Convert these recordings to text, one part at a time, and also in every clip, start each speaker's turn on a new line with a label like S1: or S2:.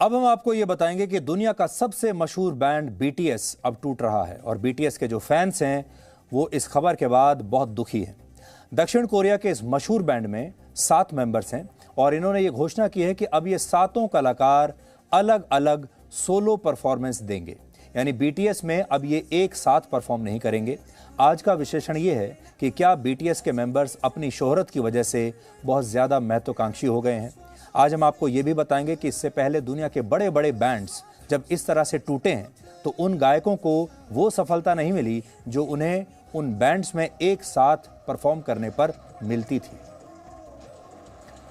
S1: अब हम आपको ये बताएंगे कि दुनिया का सबसे मशहूर बैंड बीटीएस अब टूट रहा है और बीटीएस के जो फैंस हैं वो इस खबर के बाद बहुत दुखी हैं। दक्षिण कोरिया के इस मशहूर बैंड में 7 मेंबर्स हैं और इन्होंने ये घोषणा की है कि अब ये 7 कलाकार अलग अलग सोलो परफॉर्मेंस देंगे, यानी बीटीएस में अब ये एक साथ परफॉर्म नहीं करेंगे। आज का विश्लेषण ये है कि क्या बीटीएस के मेंबर्स अपनी शोहरत की वजह से बहुत ज़्यादा महत्वाकांक्षी हो गए हैं। आज हम आपको ये भी बताएंगे कि इससे पहले दुनिया के बड़े बड़े बैंड्स जब इस तरह से टूटे हैं तो उन गायकों को वो सफलता नहीं मिली जो उन्हें उन बैंड्स में एक साथ परफॉर्म करने पर मिलती थी।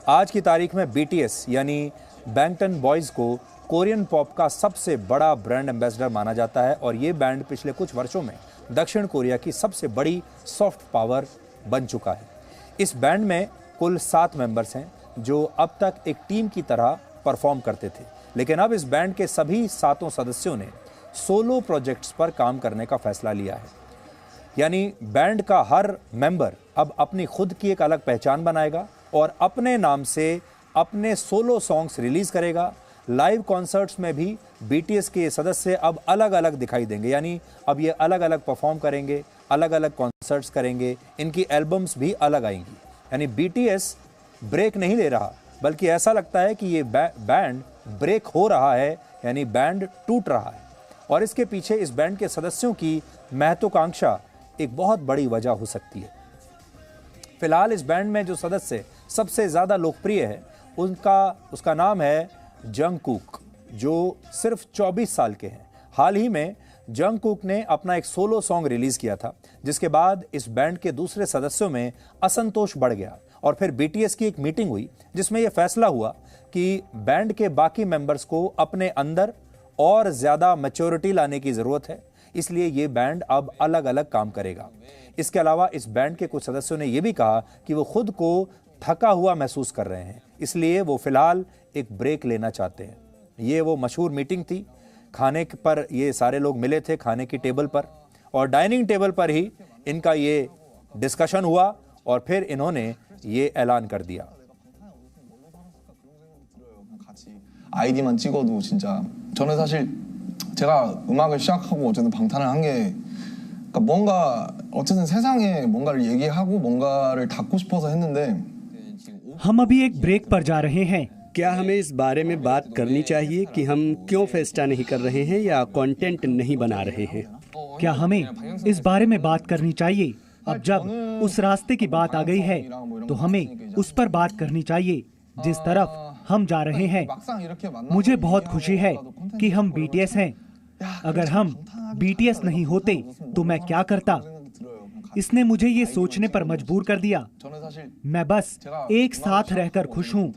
S1: आज की तारीख में बीटीएस यानी बैंगटन बॉयज़ को कोरियन पॉप का सबसे बड़ा ब्रांड एम्बेसडर माना जाता है और ये बैंड पिछले कुछ वर्षों में दक्षिण कोरिया की सबसे बड़ी सॉफ्ट पावर बन चुका है। इस बैंड में कुल 7 मेंबर्स हैं जो अब तक एक टीम की तरह परफॉर्म करते थे, लेकिन अब इस बैंड के सभी 7 सदस्यों ने सोलो प्रोजेक्ट्स पर काम करने का फैसला लिया है। यानी बैंड का हर मेंबर अब अपनी खुद की एक अलग पहचान बनाएगा और अपने नाम से अपने सोलो सॉन्ग्स रिलीज करेगा। लाइव कॉन्सर्ट्स में भी बीटीएस के सदस्य अब अलग अलग दिखाई देंगे, यानी अब ये अलग अलग परफॉर्म करेंगे, अलग अलग कॉन्सर्ट्स करेंगे, इनकी एल्बम्स भी अलग आएंगी। यानी बीटीएस ब्रेक नहीं ले रहा, बल्कि ऐसा लगता है कि ये बैंड ब्रेक हो रहा है, यानी बैंड टूट रहा है। और इसके पीछे इस बैंड के सदस्यों की महत्वाकांक्षा एक बहुत बड़ी वजह हो सकती है। फिलहाल इस बैंड में जो सदस्य सबसे ज़्यादा लोकप्रिय है उसका नाम है जंगकुक, जो सिर्फ 24 साल के हैं। हाल ही में जंगकुक ने अपना एक सोलो सॉन्ग रिलीज किया था, जिसके बाद इस बैंड के दूसरे सदस्यों में असंतोष बढ़ गया और फिर बीटीएस की एक मीटिंग हुई जिसमें यह फैसला हुआ कि बैंड के बाकी मेंबर्स को अपने अंदर और ज़्यादा मैच्योरिटी लाने की ज़रूरत है, इसलिए ये बैंड अब अलग अलग काम करेगा। इसके अलावा इस बैंड के कुछ सदस्यों ने यह भी कहा कि वो खुद को थका हुआ महसूस कर रहे हैं, इसलिए वो फिलहाल एक ब्रेक लेना चाहते हैं। ये वो मशहूर मीटिंग थी, खाने पर ये सारे लोग मिले थे खाने की टेबल पर और डाइनिंग टेबल पर ही इनका ये डिस्कशन हुआ और फिर इन्होंने ये ऐलान कर दिया।
S2: 아이디만 찍어도 진짜 저는 사실 제가 음악을 시작하고 어쨌든 방탄을 한 게 그러니까 뭔가 어쨌든 세상에 뭔가를 얘기하고 뭔가를 닫고 싶어서 했는데
S3: हम अभी एक ब्रेक पर जा रहे हैं।
S4: क्या हमें इस बारे में बात करनी चाहिए कि हम क्यों फेस्टा नहीं कर रहे हैं या कंटेंट नहीं बना रहे हैं?
S3: क्या हमें इस बारे में बात करनी चाहिए? अब जब उस रास्ते की बात आ गई है तो हमें उस पर बात करनी चाहिए जिस तरफ हम जा रहे हैं। मुझे बहुत खुशी है कि हम बीटीएस हैं। अगर हम बीटीएस नहीं होते तो मैं क्या करता? इसने मुझे ये सोचने पर मजबूर कर दिया। मैं बस एक साथ रहकर खुश हूँ।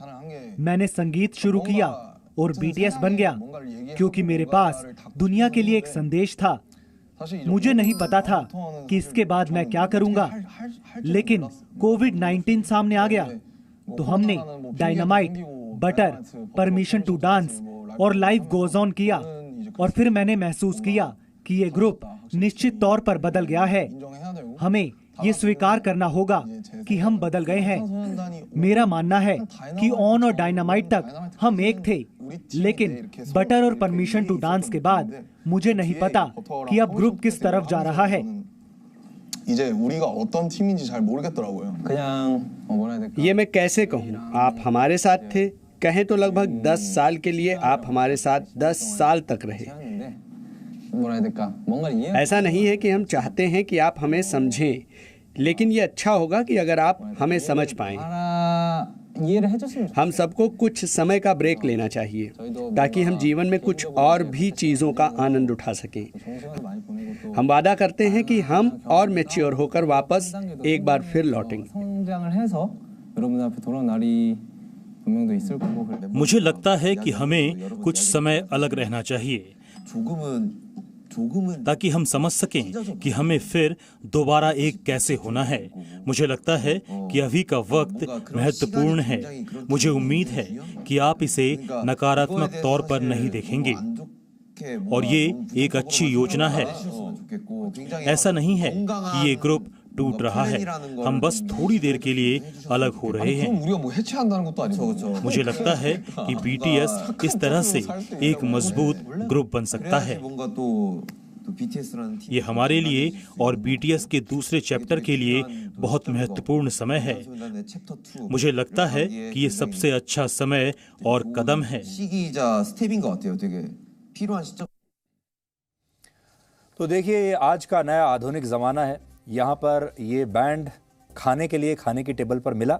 S3: मैंने संगीत शुरू किया और बीटीएस बन गया क्योंकि मेरे पास दुनिया के लिए एक संदेश था। मुझे नहीं पता था कि इसके बाद मैं क्या करूंगा, लेकिन कोविड-19 सामने आ गया तो हमने dynamite, butter, permission to dance और लाइफ गोज ऑन किया और फिर मैंने महसूस किया कि ये ग्रुप निश्चित तौर पर बदल गया है। हमें ये स्वीकार करना होगा कि हम बदल गए हैं। मेरा मानना है कि ऑन और डायनामाइट तक हम एक थे, लेकिन बटर और परमिशन टू डांस के बाद मुझे नहीं पता कि अब ग्रुप किस तरफ जा रहा है।
S2: 이제 우리가 어떤 팀인지 잘 모르겠더라고요.
S4: ये मैं कैसे कहूँ? आप हमारे साथ थे, कहें तो लगभग 10 साल के लिए आप हमारे साथ 10 साल तक रहे। ऐसा नहीं है कि हम चाहते हैं कि आप हमें समझें, लेकिन ये अच्छा होगा कि अगर आप हमें समझ पाएं। हम सबको कुछ समय का ब्रेक लेना चाहिए ताकि हम जीवन में कुछ और भी चीज़ों का आनंद उठा सकें। हम वादा करते हैं कि हम और मैच्योर होकर वापस एक बार फिर लौटेंगे।
S5: मुझे लगता है कि हमें कुछ समय अलग रहना चाहिए ताकि हम समझ सकें कि हमें फिर दोबारा एक कैसे होना है। मुझे लगता है कि अभी का वक्त महत्वपूर्ण है। मुझे उम्मीद है कि आप इसे नकारात्मक तौर पर नहीं देखेंगे और ये एक अच्छी योजना है। ऐसा नहीं है कि ये ग्रुप टूट रहा है। हम बस थोड़ी देर के लिए अलग हो रहे हैं।
S2: 우리가 뭐 해체한다는 것도 아니고.
S5: मुझे लगता है कि BTS इस तरह से एक मजबूत ग्रुप बन सकता है। ये हमारे लिए और BTS के दूसरे चैप्टर के लिए बहुत महत्वपूर्ण समय है। मुझे लगता है कि ये सबसे अच्छा समय और कदम है।
S1: तो देखिए, ये आज का नया आधुनिक ज़माना है। यहाँ पर ये बैंड खाने के लिए खाने की टेबल पर मिला,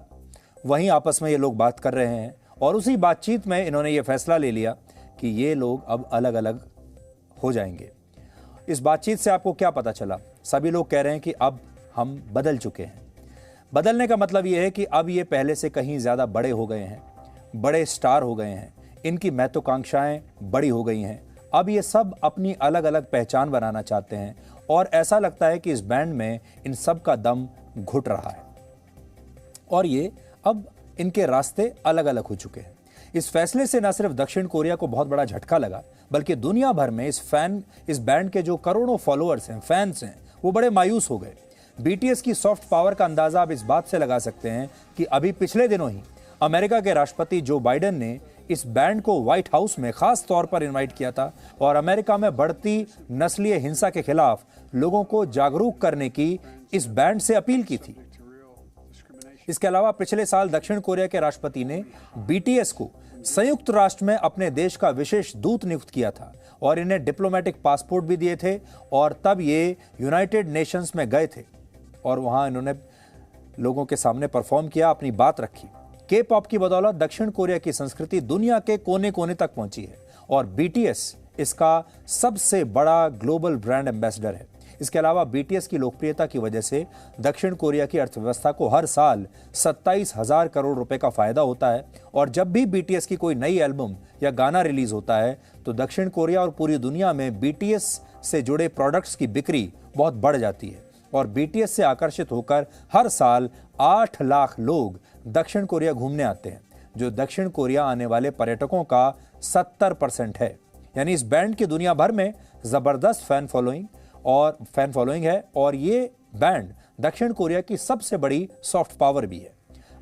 S1: वहीं आपस में ये लोग बात कर रहे हैं और उसी बातचीत में इन्होंने ये फैसला ले लिया कि ये लोग अब अलग अलग हो जाएंगे। इस बातचीत से आपको क्या पता चला? सभी लोग कह रहे हैं कि अब हम बदल चुके हैं। बदलने का मतलब ये है कि अब ये पहले से कहीं ज़्यादा बड़े हो गए हैं, बड़े स्टार हो गए हैं, इनकी महत्वाकांक्षाएं बड़ी हो गई हैं। अब ये सब अपनी अलग अलग पहचान बनाना चाहते हैं और ऐसा लगता है कि इस बैंड में इन सब का दम घुट रहा है और ये अब इनके रास्ते अलग अलग हो चुके हैं। इस फैसले से न सिर्फ दक्षिण कोरिया को बहुत बड़ा झटका लगा, बल्कि दुनिया भर में इस बैंड के जो करोड़ों फॉलोअर्स हैं, फैंस हैं, वो बड़े मायूस हो गए। BTS की सॉफ्ट पावर का अंदाजा आप इस बात से लगा सकते हैं कि अभी पिछले दिनों ही अमेरिका के राष्ट्रपति जो बाइडेन ने इस बैंड को व्हाइट हाउस में खास तौर पर इनवाइट किया था और अमेरिका में बढ़ती नस्लीय हिंसा के खिलाफ लोगों को जागरूक करने की इस बैंड से अपील की थी। इसके अलावा पिछले साल दक्षिण कोरिया के राष्ट्रपति ने BTS को संयुक्त राष्ट्र में अपने देश का विशेष दूत नियुक्त किया था और इन्हें डिप्लोमेटिक पासपोर्ट भी दिए थे और तब ये यूनाइटेड नेशंस में गए थे और वहां इन्होंने लोगों के सामने परफॉर्म किया, अपनी बात रखी। K-पॉप की बदौलत दक्षिण कोरिया की संस्कृति दुनिया के कोने कोने तक पहुंची है और BTS इसका सबसे बड़ा ग्लोबल ब्रांड एम्बेसडर है। इसके अलावा BTS की लोकप्रियता की वजह से दक्षिण कोरिया की अर्थव्यवस्था को हर साल 27,000 करोड़ रुपए का फायदा होता है और जब भी BTS की कोई नई एल्बम या गाना रिलीज होता है तो दक्षिण कोरिया और पूरी दुनिया में BTS से जुड़े प्रोडक्ट्स की बिक्री बहुत बढ़ जाती है और BTS से आकर्षित होकर हर साल 8 लाख लोग दक्षिण कोरिया घूमने आते हैं, जो दक्षिण कोरिया आने वाले पर्यटकों का 70% है। यानी इस बैंड की दुनिया भर में जबरदस्त फैन फॉलोइंग है और ये बैंड दक्षिण कोरिया की सबसे बड़ी सॉफ्ट पावर भी है।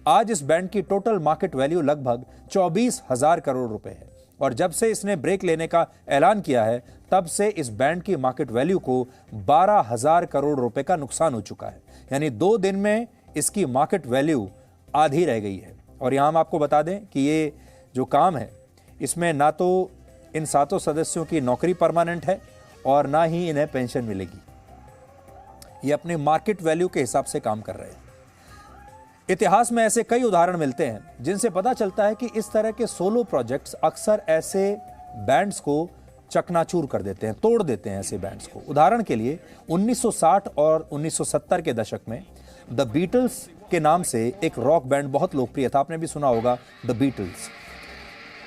S1: आज इस बैंड की टोटल मार्केट वैल्यू लगभग 24,000 करोड़ रुपए है और जब से इसने ब्रेक लेने का ऐलान किया है तब से इस बैंड की मार्केट वैल्यू को 12,000 करोड़ रुपए का नुकसान हो चुका है। यानी 2 दिन में इसकी मार्केट वैल्यू आधी रह गई है। और यहाँ हम आपको बता दें कि ये जो काम है इसमें ना तो इन 7 सदस्यों की नौकरी परमानेंट है और ना ही इन्हें पेंशन मिलेगी। ये अपने मार्केट वैल्यू के हिसाब से काम कर रहे हैं। इतिहास में ऐसे कई उदाहरण मिलते हैं जिनसे पता चलता है कि इस तरह के सोलो प्रोजेक्ट्स अक्सर ऐसे बैंड्स को चकनाचूर कर देते हैं, तोड़ देते हैं ऐसे बैंड्स को। उदाहरण के लिए 1960 और 1970 के दशक में द बीटल्स के नाम से एक रॉक बैंड बहुत लोकप्रिय था, आपने भी सुना होगा, द बीटल्स।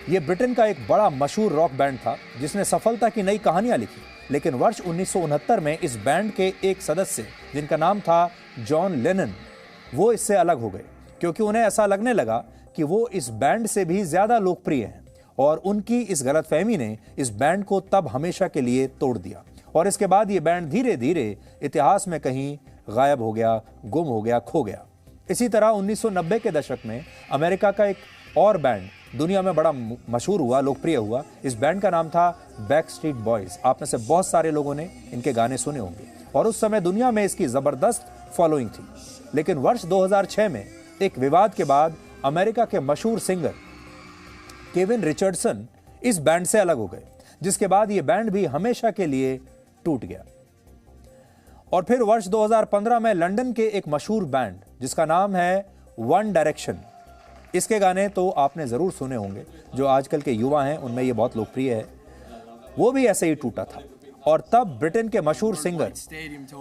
S1: ये ब्रिटेन का एक बड़ा मशहूर रॉक बैंड था जिसने सफलता की नई कहानियां लिखी। लेकिन वर्ष 1969 में इस बैंड के एक सदस्य जिनका नाम था जॉन लेनन, वो इससे अलग हो गए क्योंकि उन्हें ऐसा लगने लगा कि वो इस बैंड से भी ज्यादा लोकप्रिय हैं और उनकी इस गलतफहमी ने इस बैंड को तब हमेशा के लिए तोड़ दिया और इसके बाद ये बैंड धीरे धीरे इतिहास में कहीं गायब हो गया, गुम हो गया, खो गया। इसी तरह 1990 के दशक में अमेरिका का एक और बैंड दुनिया में बड़ा मशहूर हुआ, लोकप्रिय हुआ। इस बैंड का नाम था बैकस्ट्रीट बॉयज। आप में से बहुत सारे लोगों ने इनके गाने सुने होंगे और उस समय दुनिया में इसकी जबरदस्त फॉलोइंग थी। लेकिन वर्ष 2006 में एक विवाद के बाद अमेरिका के मशहूर सिंगर केविन रिचर्डसन इस बैंड से अलग हो गए, जिसके बाद यह बैंड भी हमेशा के लिए टूट गया। और फिर वर्ष 2015 में लंदन के एक मशहूर बैंड जिसका नाम है वन डायरेक्शन, इसके गाने तो आपने जरूर सुने होंगे, जो आजकल के युवा हैं उनमें ये बहुत लोकप्रिय है, वो भी ऐसे ही टूटा था। और तब ब्रिटेन के मशहूर सिंगर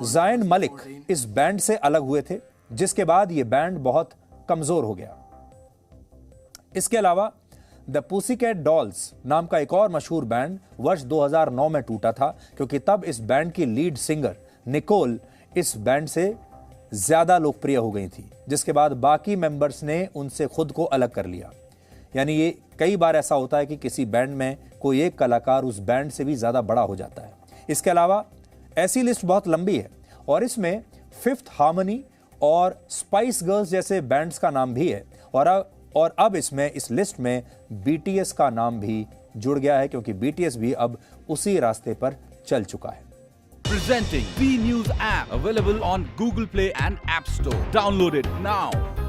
S1: ज़ायन मलिक इस बैंड से अलग हुए थे, जिसके बाद ये बैंड बहुत कमजोर हो गया। इसके अलावा द पुसीकैट डॉल्स नाम का एक और मशहूर बैंड वर्ष 2009 में टूटा था क्योंकि तब इस बैंड की लीड सिंगर निकोल इस बैंड से ज्यादा लोकप्रिय हो गई थी, जिसके बाद बाकी मेंबर्स ने उनसे खुद को अलग कर लिया। यानी ये कई बार ऐसा होता है कि किसी बैंड में कोई एक कलाकार उस बैंड से भी ज्यादा बड़ा हो जाता है। इसके अलावा ऐसी लिस्ट बहुत लंबी है और इसमें फिफ्थ हार्मनी और स्पाइस गर्ल्स जैसे बैंड्स का नाम भी है और अब इसमें इस लिस्ट में BTS का नाम भी जुड़ गया है क्योंकि BTS भी अब उसी रास्ते पर चल चुका है।
S6: Presenting B News app available on Google Play and App Store. Download it now.